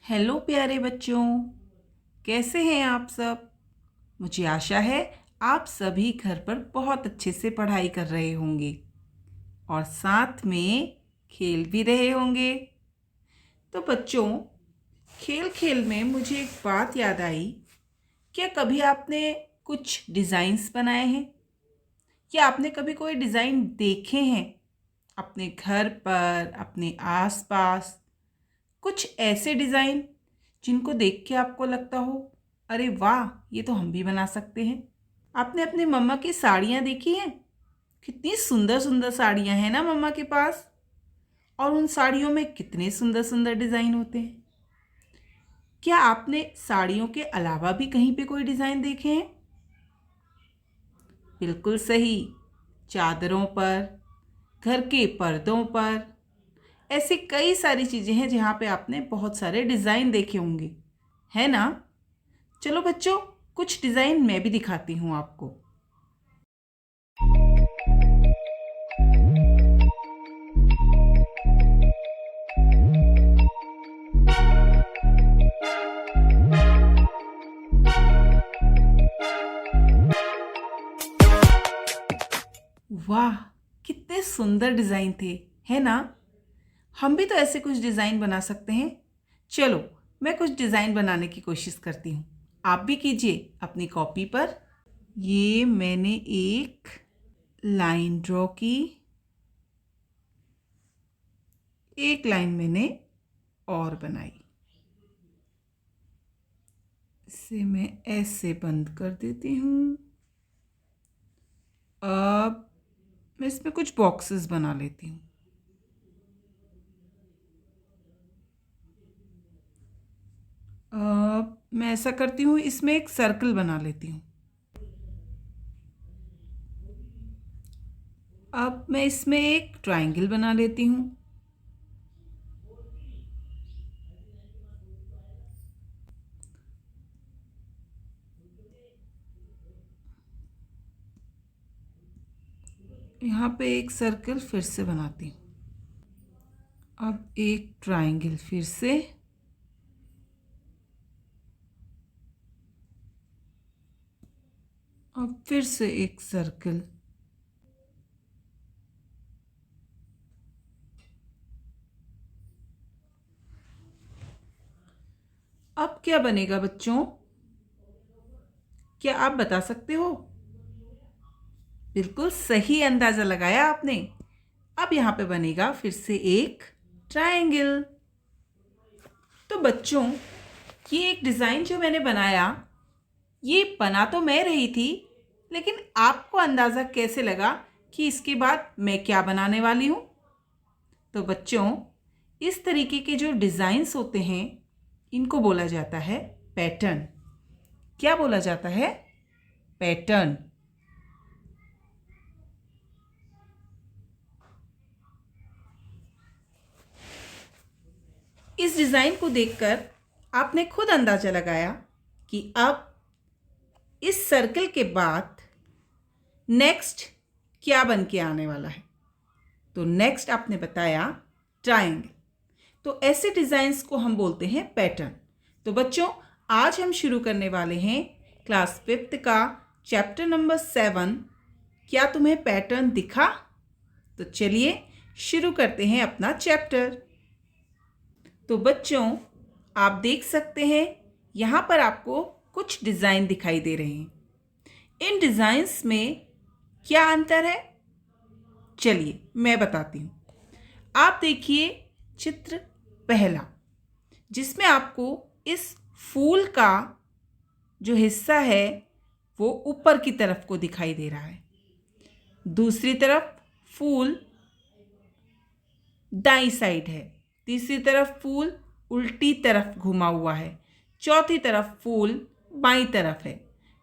Hello प्यारे बच्चों, कैसे हैं आप सब। मुझे आशा है आप सभी घर पर बहुत अच्छे से पढ़ाई कर रहे होंगे और साथ में खेल भी रहे होंगे। तो बच्चों, खेल खेल में मुझे एक बात याद आई। क्या कभी आपने कुछ डिज़ाइंस बनाए हैं या आपने कभी कोई डिज़ाइन देखे हैं अपने घर पर, अपने आसपास? कुछ ऐसे डिज़ाइन जिनको देख के आपको लगता हो, अरे वाह, ये तो हम भी बना सकते हैं। आपने अपने मम्मा की साड़ियाँ देखी हैं? कितनी सुंदर सुंदर साड़ियाँ हैं ना मम्मा के पास। और उन साड़ियों में कितने सुंदर सुंदर डिज़ाइन होते हैं। क्या आपने साड़ियों के अलावा भी कहीं पे कोई डिज़ाइन देखे हैं? बिल्कुल सही, चादरों पर, घर के पर्दों पर, ऐसी कई सारी चीज़ें हैं जहाँ पे आपने बहुत सारे डिज़ाइन देखे होंगे, है ना। चलो बच्चों, कुछ डिज़ाइन मैं भी दिखाती हूँ आपको। वाह, कितने सुंदर डिज़ाइन थे, है ना। हम भी तो ऐसे कुछ डिज़ाइन बना सकते हैं। चलो, मैं कुछ डिज़ाइन बनाने की कोशिश करती हूँ, आप भी कीजिए अपनी कॉपी पर। ये मैंने एक लाइन ड्रॉ की, एक लाइन मैंने और बनाई। इसे मैं ऐसे बंद कर देती हूँ। अब मैं इसमें कुछ बॉक्सेस बना लेती हूँ। अब मैं ऐसा करती हूँ, इसमें एक सर्कल बना लेती हूँ। अब मैं इसमें एक ट्रायंगल बना लेती हूँ। यहाँ पे एक सर्कल फिर से बनाती हूँ। अब एक ट्रायंगल फिर से, अब फिर से एक सर्कल, अब क्या बनेगा बच्चों? क्या आप बता सकते हो? बिल्कुल सही अंदाज़ा लगाया आपने। अब यहाँ पे बनेगा फिर से एक ट्रायंगल। तो बच्चों, ये एक डिज़ाइन जो मैंने बनाया, ये बना तो मैं रही थी, लेकिन आपको अंदाज़ा कैसे लगा कि इसके बाद मैं क्या बनाने वाली हूँ? तो बच्चों, इस तरीके के जो डिज़ाइंस होते हैं, इनको बोला जाता है पैटर्न। क्या बोला जाता है? पैटर्न। इस डिज़ाइन को देखकर आपने खुद अंदाज़ा लगाया कि अब इस सर्कल के बाद नेक्स्ट क्या बन के आने वाला है। तो नेक्स्ट आपने बताया ट्रायंगल। तो ऐसे डिज़ाइंस को हम बोलते हैं पैटर्न। तो बच्चों, आज हम शुरू करने वाले हैं क्लास 5th का चैप्टर नंबर 7। क्या तुम्हें पैटर्न दिखा? तो चलिए शुरू करते हैं अपना चैप्टर। तो बच्चों, आप देख सकते हैं यहाँ पर आपको कुछ डिज़ाइन दिखाई दे रहे हैं। इन डिज़ाइंस में क्या अंतर है? चलिए मैं बताती हूँ। आप देखिए चित्र पहला, जिसमें आपको इस फूल का जो हिस्सा है वो ऊपर की तरफ को दिखाई दे रहा है। दूसरी तरफ फूल दाईं साइड है। तीसरी तरफ फूल उल्टी तरफ घुमा हुआ है। चौथी तरफ फूल बाईं तरफ है।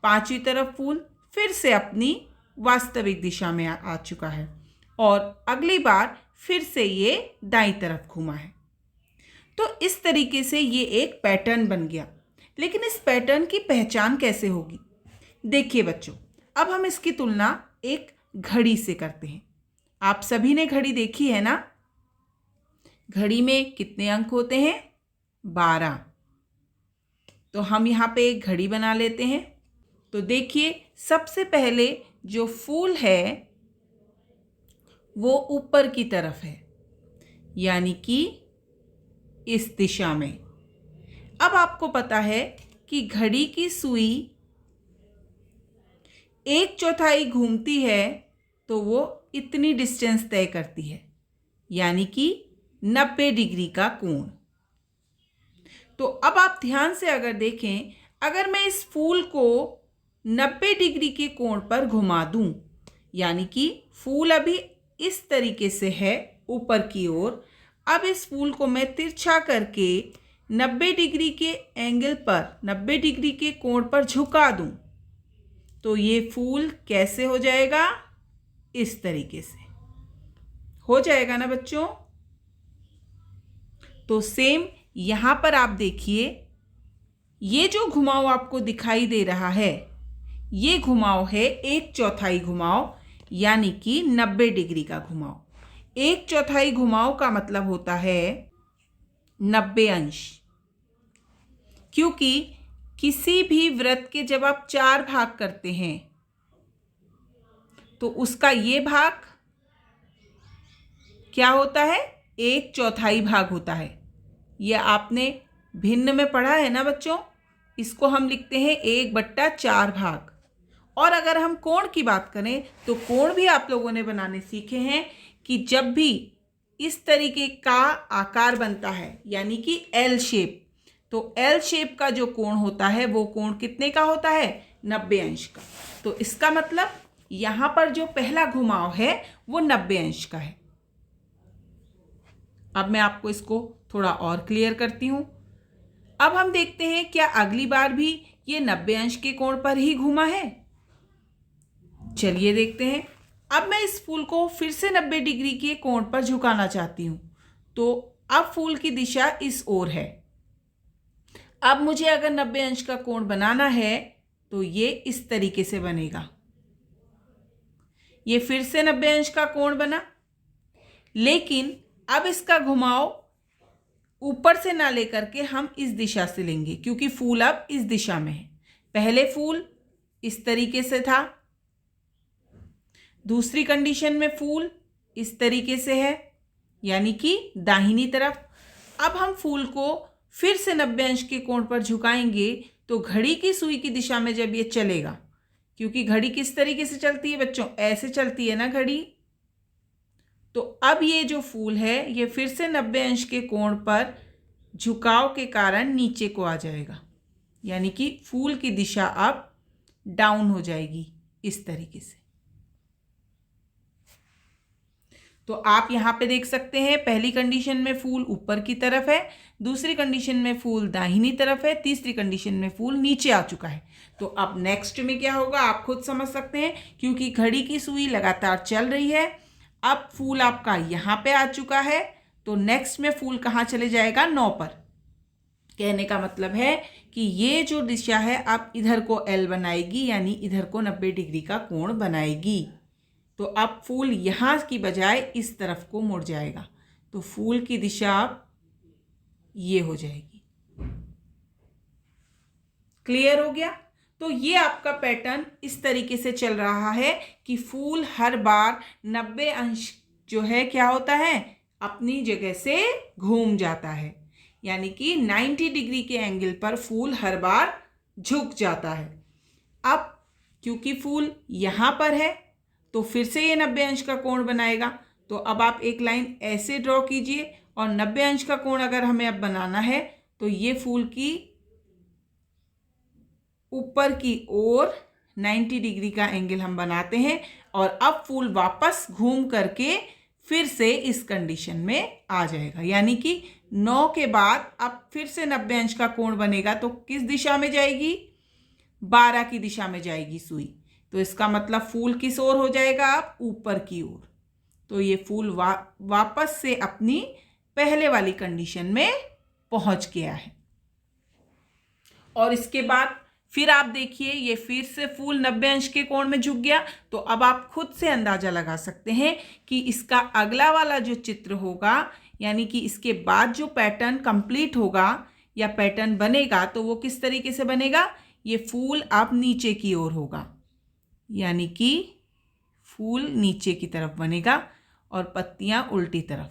पांचवी तरफ फूल फिर से अपनी वास्तविक दिशा में आ चुका है और अगली बार फिर से ये दाईं तरफ घुमा है। तो इस तरीके से ये एक पैटर्न बन गया। लेकिन इस पैटर्न की पहचान कैसे होगी? देखिए बच्चों, अब हम इसकी तुलना एक घड़ी से करते हैं। आप सभी ने घड़ी देखी है ना? घड़ी में कितने अंक होते हैं? 12। तो हम यहाँ पे एक घड़ी बना लेते हैं। तो देखिए, सबसे पहले जो फूल है वो ऊपर की तरफ है, यानी कि इस दिशा में। अब आपको पता है कि घड़ी की सुई 1/4 घूमती है तो वो इतनी डिस्टेंस तय करती है, यानी कि 90 डिग्री का कोण। तो अब आप ध्यान से अगर देखें, अगर मैं इस फूल को 90 डिग्री के कोण पर घुमा दूं, यानी कि फूल अभी इस तरीके से है ऊपर की ओर, अब इस फूल को मैं तिरछा करके 90 डिग्री के एंगल पर, 90 डिग्री के कोण पर झुका दूं, तो ये फूल कैसे हो जाएगा? इस तरीके से हो जाएगा ना बच्चों। तो सेम यहां पर आप देखिए, ये जो घुमाव आपको दिखाई दे रहा है, ये घुमाव है 1/4 घुमाव, यानी कि 90 डिग्री का घुमाव। 1/4 घुमाव का मतलब होता है 90 अंश, क्योंकि किसी भी वृत्त के जब आप 4 भाग करते हैं तो उसका ये भाग क्या होता है? 1/4 भाग होता है। यह आपने भिन्न में पढ़ा है ना बच्चों। इसको हम लिखते हैं 1/4 भाग। और अगर हम कोण की बात करें तो कोण भी आप लोगों ने बनाने सीखे हैं कि जब भी इस तरीके का आकार बनता है, यानी कि एल शेप, तो एल शेप का जो कोण होता है वो कोण कितने का होता है? 90 अंश का। तो इसका मतलब यहां पर जो पहला घुमाव है वो 90 अंश का है। अब मैं आपको इसको थोड़ा और क्लियर करती हूं। अब हम देखते हैं क्या अगली बार भी ये 90 अंश के कोण पर ही घूमा है। चलिए देखते हैं। अब मैं इस फूल को फिर से 90 डिग्री के कोण पर झुकाना चाहती हूं, तो अब फूल की दिशा इस ओर है। अब मुझे अगर 90 अंश का कोण बनाना है तो ये इस तरीके से बनेगा। ये फिर से 90 अंश का कोण बना, लेकिन अब इसका घुमाव ऊपर से ना लेकर के हम इस दिशा से लेंगे, क्योंकि फूल अब इस दिशा में है। पहले फूल इस तरीके से था, दूसरी कंडीशन में फूल इस तरीके से है, यानी कि दाहिनी तरफ। अब हम फूल को फिर से 90 अंश के कोण पर झुकाएंगे तो घड़ी की सुई की दिशा में जब ये चलेगा, क्योंकि घड़ी किस तरीके से चलती है बच्चों? ऐसे चलती है ना घड़ी। तो अब ये जो फूल है ये फिर से 90 अंश के कोण पर झुकाव के कारण नीचे को आ जाएगा, यानी कि फूल की दिशा अब डाउन हो जाएगी इस तरीके से। तो आप यहाँ पे देख सकते हैं, पहली कंडीशन में फूल ऊपर की तरफ है, दूसरी कंडीशन में फूल दाहिनी तरफ है, तीसरी कंडीशन में फूल नीचे आ चुका है। तो अब नेक्स्ट में क्या होगा आप खुद समझ सकते हैं, क्योंकि घड़ी की सुई लगातार चल रही है। अब फूल आपका यहाँ पे आ चुका है, तो नेक्स्ट में फूल कहाँ चले जाएगा? 9 पर। कहने का मतलब है कि ये जो दिशा है अब इधर को एल बनाएगी, यानी इधर को 90 डिग्री का कोण बनाएगी। तो अब फूल यहाँ की बजाय इस तरफ को मुड़ जाएगा, तो फूल की दिशा अब ये हो जाएगी। क्लियर हो गया? तो ये आपका पैटर्न इस तरीके से चल रहा है कि फूल हर बार 90 अंश जो है क्या होता है? अपनी जगह से घूम जाता है, यानी कि 90 डिग्री के एंगल पर फूल हर बार झुक जाता है। अब क्योंकि फूल यहाँ पर है तो फिर से ये 90 अंश का कोण बनाएगा। तो अब आप एक लाइन ऐसे ड्रॉ कीजिए, और 90 अंश का कोण अगर हमें अब बनाना है तो ये फूल की ऊपर की ओर 90 डिग्री का एंगल हम बनाते हैं, और अब फूल वापस घूम करके फिर से इस कंडीशन में आ जाएगा, यानी कि 9 के बाद अब फिर से 90 अंश का कोण बनेगा। तो किस दिशा में जाएगी? 12 की दिशा में जाएगी सुई। तो इसका मतलब फूल किस ओर हो जाएगा? अब ऊपर की ओर। तो ये फूल वापस से अपनी पहले वाली कंडीशन में पहुंच गया है। और इसके बाद फिर आप देखिए, ये फिर से फूल 90 अंश के कोण में झुक गया। तो अब आप खुद से अंदाजा लगा सकते हैं कि इसका अगला वाला जो चित्र होगा, यानी कि इसके बाद जो पैटर्न कंप्लीट होगा, या पैटर्न बनेगा तो वो किस तरीके से बनेगा, ये फूल अब नीचे की ओर होगा, यानी कि फूल नीचे की तरफ बनेगा और पत्तियां उल्टी तरफ,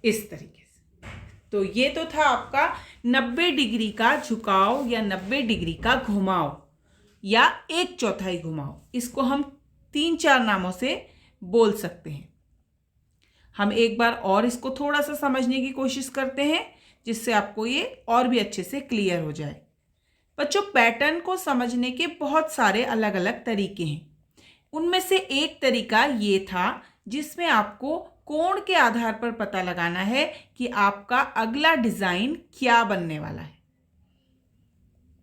इस तरीके से। तो ये तो था आपका 90 डिग्री का झुकाव या 90 डिग्री का घुमाव या 1/4 घुमाव। इसको हम 3-4 नामों से बोल सकते हैं। हम एक बार और इसको थोड़ा सा समझने की कोशिश करते हैं जिससे आपको ये और भी अच्छे से क्लियर हो जाए। बच्चों, पैटर्न को समझने के बहुत सारे अलग अलग तरीके हैं। उनमें से एक तरीका ये था जिसमें आपको कोण के आधार पर पता लगाना है कि आपका अगला डिज़ाइन क्या बनने वाला है।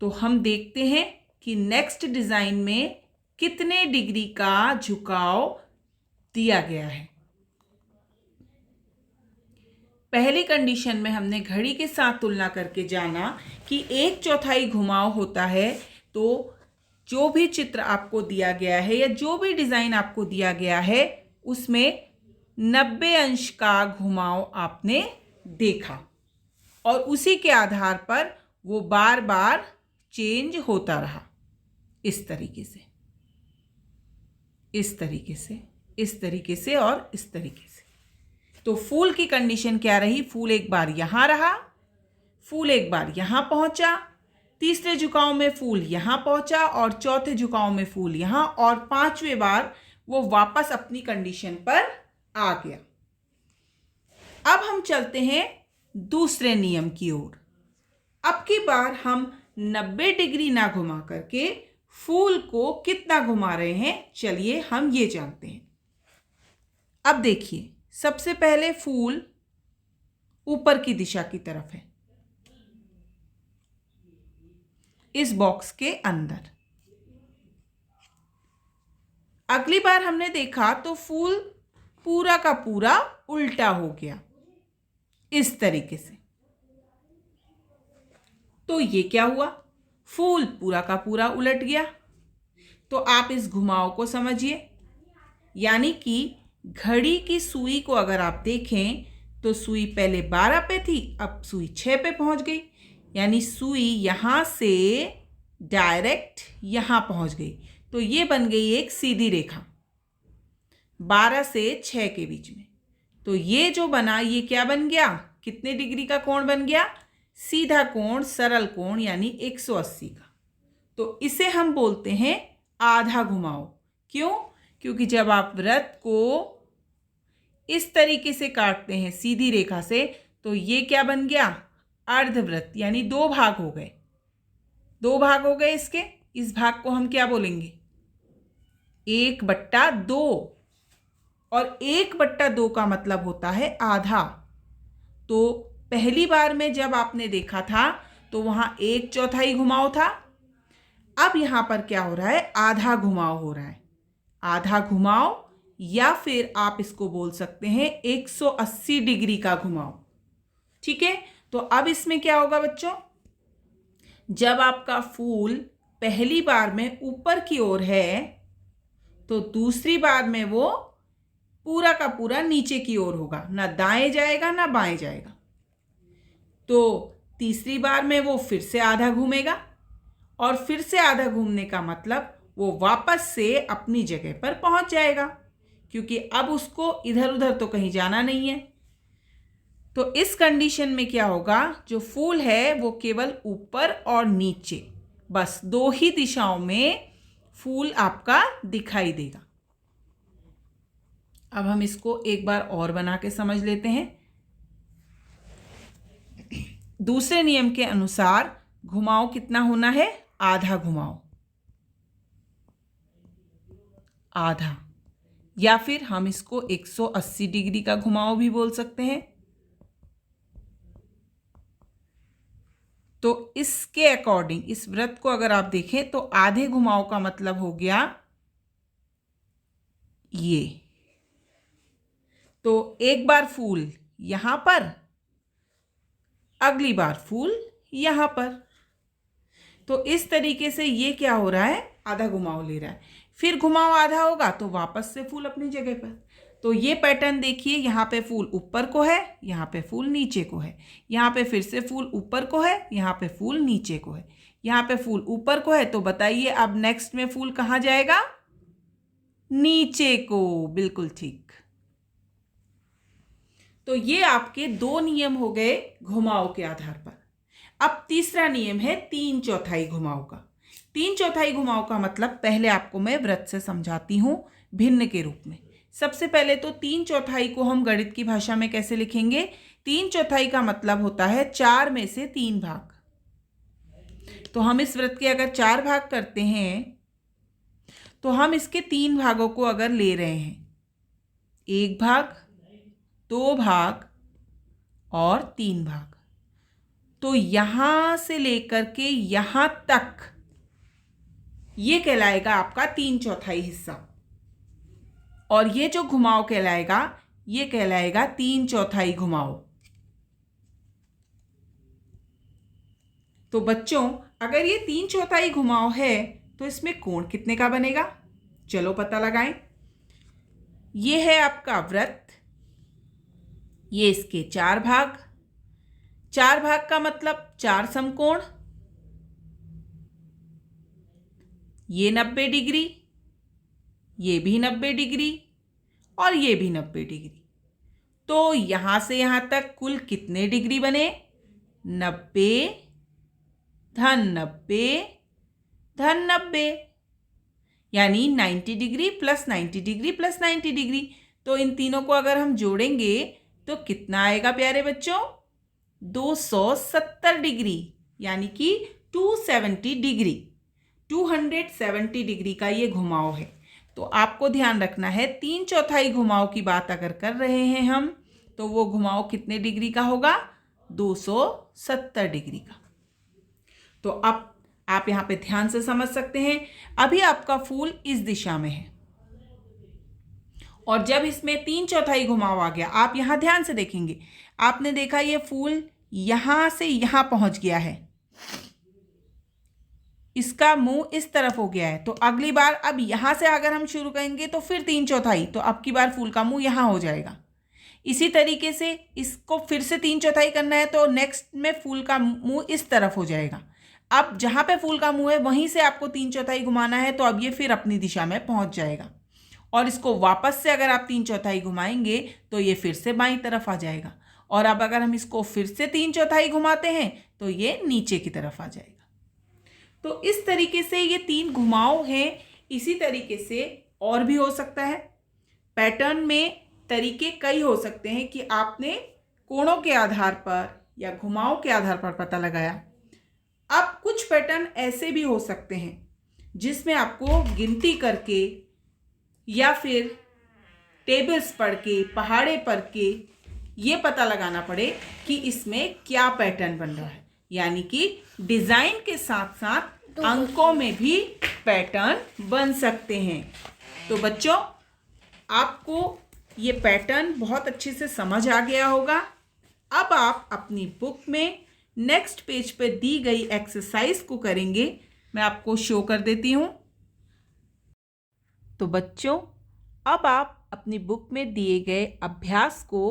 तो हम देखते हैं कि नेक्स्ट डिज़ाइन में कितने डिग्री का झुकाव दिया गया है। पहली कंडीशन में हमने घड़ी के साथ तुलना करके जाना कि 1/4 घुमाव होता है। तो जो भी चित्र आपको दिया गया है या जो भी डिज़ाइन आपको दिया गया है उसमें 90 अंश का घुमाव आपने देखा और उसी के आधार पर वो बार बार चेंज होता रहा, इस तरीके से, इस तरीके से, इस तरीके से और इस तरीके से। तो फूल की कंडीशन क्या रही, फूल एक बार यहाँ रहा, फूल एक बार यहाँ पहुँचा, तीसरे झुकाव में फूल यहाँ पहुँचा और चौथे झुकाव में फूल यहाँ, और 5वें बार वो वापस अपनी कंडीशन पर आ गया। अब हम चलते हैं दूसरे नियम की ओर। अब की बार हम 90 डिग्री ना घुमा करके फूल को कितना घुमा रहे हैं, चलिए हम ये जानते हैं। अब देखिए, सबसे पहले फूल ऊपर की दिशा की तरफ है, इस बॉक्स के अंदर। अगली बार हमने देखा तो फूल पूरा का पूरा उल्टा हो गया, इस तरीके से। तो ये क्या हुआ, फूल पूरा का पूरा उलट गया। तो आप इस घुमाव को समझिए, यानी कि घड़ी की सुई को अगर आप देखें तो सुई पहले 12 पे थी, अब सुई 6 पे पहुंच गई, यानी सुई यहाँ से डायरेक्ट यहाँ पहुंच गई। तो ये बन गई एक सीधी रेखा 12 से 6 के बीच में। तो ये जो बना, ये क्या बन गया, कितने डिग्री का कोण बन गया, सीधा कोण, सरल कोण, यानी 180 का। तो इसे हम बोलते हैं आधा घुमाव। क्यों? क्योंकि जब आप वृत्त को इस तरीके से काटते हैं सीधी रेखा से, तो ये क्या बन गया, अर्धवृत्त, यानी 2 भाग हो गए। 2 भाग हो गए इसके। इस भाग को हम क्या बोलेंगे, 1/2। और 1/2 का मतलब होता है आधा। तो पहली बार में जब आपने देखा था तो वहां 1/4 घुमाव था। अब यहां पर क्या हो रहा है, आधा घुमाव हो रहा है। आधा घुमाव, या फिर आप इसको बोल सकते हैं 180 डिग्री का घुमाव। ठीक है। तो अब इसमें क्या होगा बच्चों, जब आपका फूल पहली बार में ऊपर की ओर है तो दूसरी बार में वो पूरा का पूरा नीचे की ओर होगा, ना दाएं जाएगा ना बाएं जाएगा। तो तीसरी बार में वो फिर से आधा घूमेगा, और फिर से आधा घूमने का मतलब वो वापस से अपनी जगह पर पहुंच जाएगा, क्योंकि अब उसको इधर उधर तो कहीं जाना नहीं है। तो इस कंडीशन में क्या होगा, जो फूल है वो केवल ऊपर और नीचे, बस 2 ही दिशाओं में फूल आपका दिखाई देगा। अब हम इसको एक बार और बना के समझ लेते हैं। दूसरे नियम के अनुसार घुमाव कितना होना है, आधा घुमाव, आधा, या फिर हम इसको 180 डिग्री का घुमाव भी बोल सकते हैं। तो इसके अकॉर्डिंग इस वृत्त को अगर आप देखें तो आधे घुमाव का मतलब हो गया ये। तो एक बार फूल यहां पर, अगली बार फूल यहां पर। तो इस तरीके से ये क्या हो रहा है, आधा घुमाव ले रहा है। फिर घुमाव आधा होगा तो वापस से फूल अपनी जगह पर। तो ये पैटर्न देखिए, यहाँ पे फूल ऊपर को है, यहाँ पे फूल नीचे को है, यहाँ पे फिर से फूल ऊपर को है, यहाँ पे फूल नीचे को है, यहाँ पे फूल ऊपर को है। तो बताइए अब नेक्स्ट में फूल कहाँ जाएगा? नीचे को। बिल्कुल ठीक। तो ये आपके 2 नियम हो गए घुमाव के आधार पर। अब तीसरा नियम है 3/4 घुमाव का। 3/4 घुमाव का मतलब पहले आपको मैं वृत्त से समझाती हूं भिन्न के रूप में। सबसे पहले तो 3/4 को हम गणित की भाषा में कैसे लिखेंगे? 3/4 का मतलब होता है 4 में से 3 भाग। तो हम इस वृत्त के अगर 4 भाग करते हैं तो हम इसके 3 भागों को अगर ले रहे हैं, 1 भाग, 2 भाग और 3 भाग, तो यहां से लेकर के यहां तक ये कहलाएगा आपका 3/4 हिस्सा। और ये जो घुमाव कहलाएगा ये कहलाएगा 3/4 घुमाव। तो बच्चों अगर ये 3/4 घुमाव है तो इसमें कोण कितने का बनेगा? चलो पता लगाएं। ये है आपका वृत्त, ये इसके 4 भाग। 4 भाग का मतलब 4 समकोण, ये 90 डिग्री, ये भी 90 डिग्री और ये भी 90 डिग्री। तो यहां से यहां तक कुल कितने डिग्री बने? 90 धन 90 धन 90, यानी 90 degree plus 90 degree plus 90 degree. तो इन तीनों को अगर हम जोड़ेंगे तो कितना आएगा प्यारे बच्चों? 270 डिग्री, यानी कि 270 डिग्री, 270 डिग्री का ये घुमाव है। तो आपको ध्यान रखना है 3/4 घुमाव की बात अगर कर रहे हैं हम तो वो घुमाव कितने डिग्री का होगा? 270 डिग्री का। तो अब आप यहाँ पे ध्यान से समझ सकते हैं, अभी आपका फूल इस दिशा में है और जब इसमें 3/4 घुमाव आ गया, आप यहाँ ध्यान से देखेंगे, आपने देखा ये फूल यहां से यहां पहुंच गया है, इसका मुंह इस तरफ हो गया है। तो अगली बार अब यहां से अगर हम शुरू करेंगे तो फिर 3/4, तो अब की बार फूल का मुंह यहां हो जाएगा। इसी तरीके से इसको फिर से 3/4 करना है तो नेक्स्ट में फूल का मुंह इस तरफ हो जाएगा। अब जहां पे फूल का मुंह है वहीं से आपको 3/4 घुमाना है, तो अब ये फिर अपनी दिशा में पहुंच जाएगा। और इसको वापस से अगर आप 3/4 घुमाएंगे तो ये फिर से बाईं तरफ आ जाएगा। और अब अगर हम इसको फिर से 3/4 घुमाते हैं तो ये नीचे की तरफ आ जाएगा। तो इस तरीके से ये 3 घुमाव हैं। इसी तरीके से और भी हो सकता है। पैटर्न में तरीके कई हो सकते हैं कि आपने कोणों के आधार पर या घुमाव के आधार पर पता लगाया। अब कुछ पैटर्न ऐसे भी हो सकते हैं जिसमें आपको गिनती करके या फिर टेबल्स पढ़ के, पहाड़े पढ़ के ये पता लगाना पड़े कि इसमें क्या पैटर्न बन रहा है। यानी कि डिजाइन के साथ साथ अंकों में भी पैटर्न बन सकते हैं। तो बच्चों आपको ये पैटर्न बहुत अच्छे से समझ आ गया होगा। अब आप अपनी बुक में नेक्स्ट पेज पर दी गई एक्सरसाइज को करेंगे। मैं आपको शो कर देती हूँ। तो बच्चों अब आप अपनी बुक में दिए गए अभ्यास को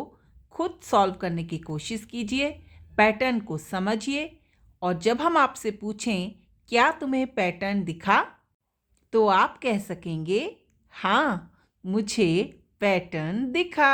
खुद सॉल्व करने की कोशिश कीजिए, पैटर्न को समझिए और जब हम आपसे पूछें क्या तुम्हें पैटर्न दिखा, तो आप कह सकेंगे हाँ मुझे पैटर्न दिखा।